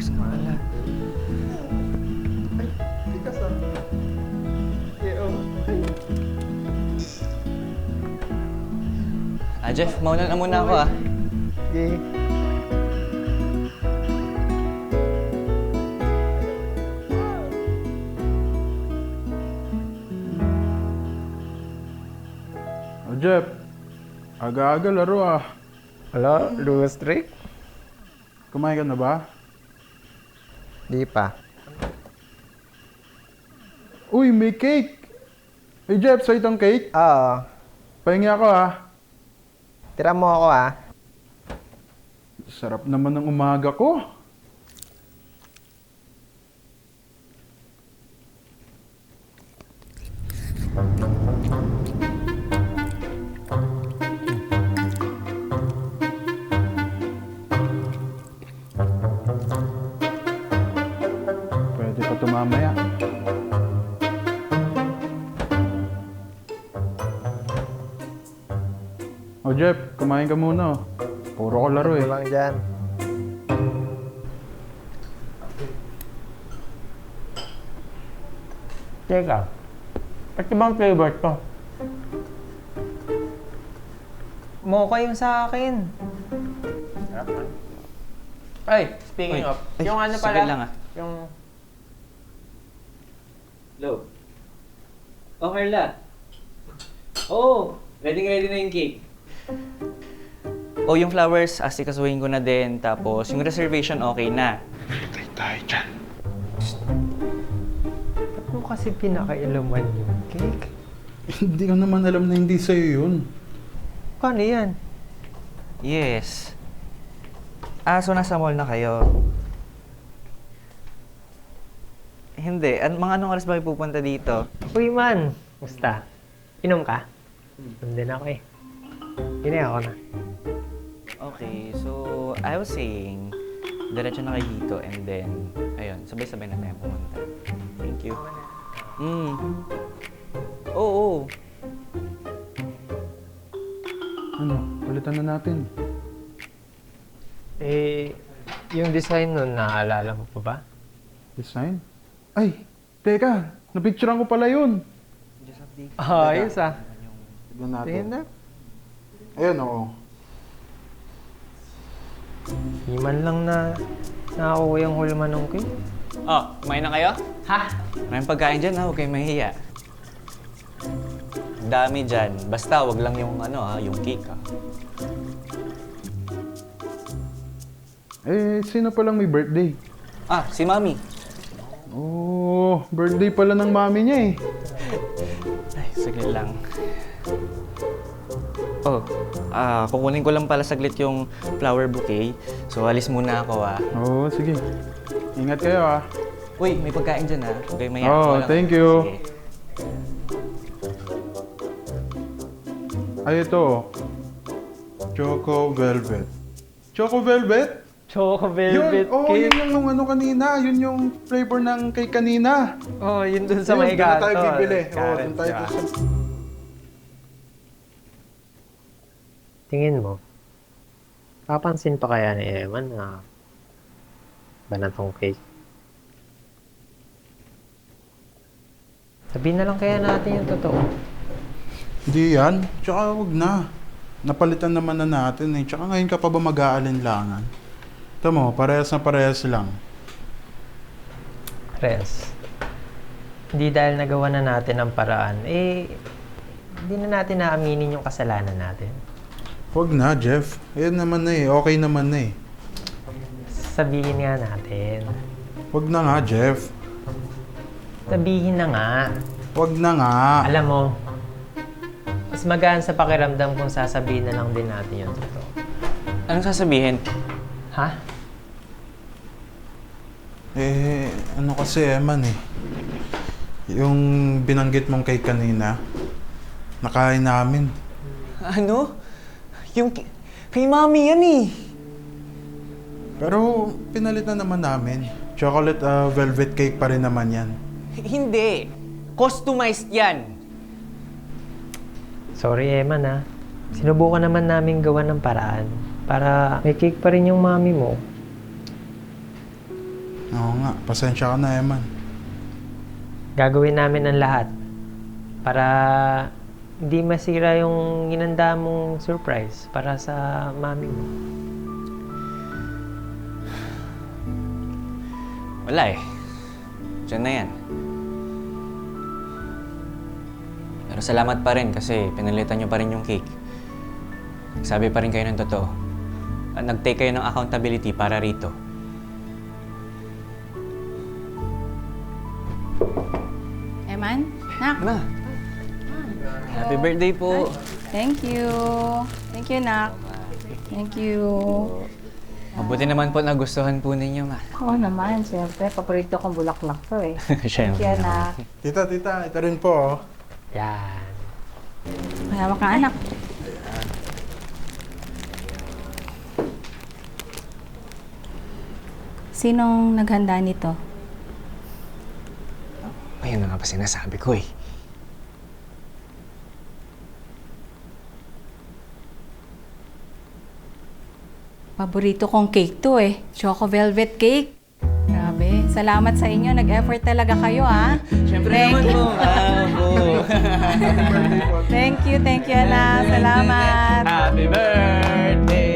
flowers nga pala. Ay, tikas ah. Yeah, oh. Jeff, mauna na muna ako Okay. Oh, Jeff. Aga-aga laro ah. Hello, Louis Trick? Kumain ka na ba? Di pa. Uy, may cake! Hey Jeff, sa itong cake? Oo. Pahingi ako ah. Tira mo ako ah. Sarap naman ng umaga ko. Pwede pa ito mamaya. Oh Jeff, kumain ka muna oh. Puro ko laro eh. Ano lang dyan. Teka, ba't ibang flavor to? Mocha yung sa akin. Ay, speaking of, yung ano pala, Sige lang yung... Hello? Oh, Carla. Oh, ready na yung cake. Oh, yung flowers, asikasuhin ko na din. Tapos, yung reservation okay na. Tay tayo dyan. Ba't mo kasi pinakailaman yung cake? Hindi ko naman alam na hindi sa'yo yun. Paano yan? Yes. So nasa mall na kayo? Hindi. Mga anong oras ba kayo pupunta dito? Uy man, musta? Inom ka? Nandun ako eh. Yun ako na. Okay, so I was saying, diretso na kayo dito and then, ayun, sabay-sabay na tayo pumunta. Thank you. Oo. Ano, palitan na natin. Eh, yung design nun, naaalala mo pa ba? Design? Ay, teka, napicturean ko pala yun. Just update. Ayos ah. Tignan natin. Tingnan na. Ayun oo. Di man lang na nakakuha yung hulma ng cake. Oh, kumain na kayo? Ha? Maraming pagkain dyan ha, huwag kayong mahihiya. Ang dami dyan. Basta, wag lang yung yung cake ha. Eh, sino palang may birthday? Si Mami. Oh, birthday pala ng mami niya eh. Ay, sige lang. Oh, kukunin ko lang pala saglit yung flower bouquet. So, alis muna ako Oo, sige. Ingat kayo ah. Uy, may pagkain dyan ha. Okay, may Oh, thank you. Sige. Ay, ito. Choco Velvet. Choco Velvet? Choco velvet Yun, cake. yun yung ano kanina. Yun yung flavor ng cake kanina. Oh, yun dun sa Ayun, may doon na kanto. tayo bibili. Oo, Karen, doon tayo diba? sa... Tingin mo, papansin pa kaya ni Eman na banatong cake? Sabihin na lang kaya natin yung totoo. Hindi yan. Tsaka wag na. Napalitan naman na natin eh. Tsaka ngayon ka pa ba mag-aalinlangan? Ito mo, parehas na parehas lang. Res, hindi dahil nagawa na natin ang paraan, hindi na natin naaminin yung kasalanan natin. Wag na, Jeff. Ayan naman na eh. Okay naman na eh. Sabihin nga natin. Wag na nga, Jeff. Sabihin na nga. Wag na nga. Alam mo, mas magaan sa pakiramdam kung sasabihin na lang din natin yung totoo. Anong sasabihin? Ha? Eh, ano kasi Eman eh. Yung binanggit mong kay kanina, nakain namin. Ano? Yung kay Mami yan eh. Pero pinalitan naman namin. Chocolate velvet cake pa rin naman yan. Hindi. Customized yan. Sorry, Eman ha. Sinubukan naman namin gawa ng paraan para may cake pa rin yung mami mo. Oo nga, pasensya ka na, Eman. Gagawin namin ang lahat para hindi masira yung inanda mong surprise para sa mami mo. Wala eh. Diyan na yan. Pero salamat pa rin kasi pinalitan nyo pa rin yung cake. Sabi pa rin kayo ng totoo. At nag-take kayo ng accountability para rito. Eman? Nak? Ma! Happy birthday po! Thank you. Thank you, Nak. Thank you. Mabuti naman po nagustuhan po ninyo, ma. Oo naman, siyempre. Paborito kong bulaklak to eh. Siyempre. Kaya Nak. Tita, ito rin po. Oh. Yan. Mahawak ka, anak. Sinong naghanda nito? Ayun na nga pa sinasabi ko eh. Paborito kong cake to eh. Choco velvet cake. Grabe. Salamat sa inyo. Nag-effort talaga kayo, ha? Siyempre Thank naman you. po, Thank you, anak. Salamat. Happy birthday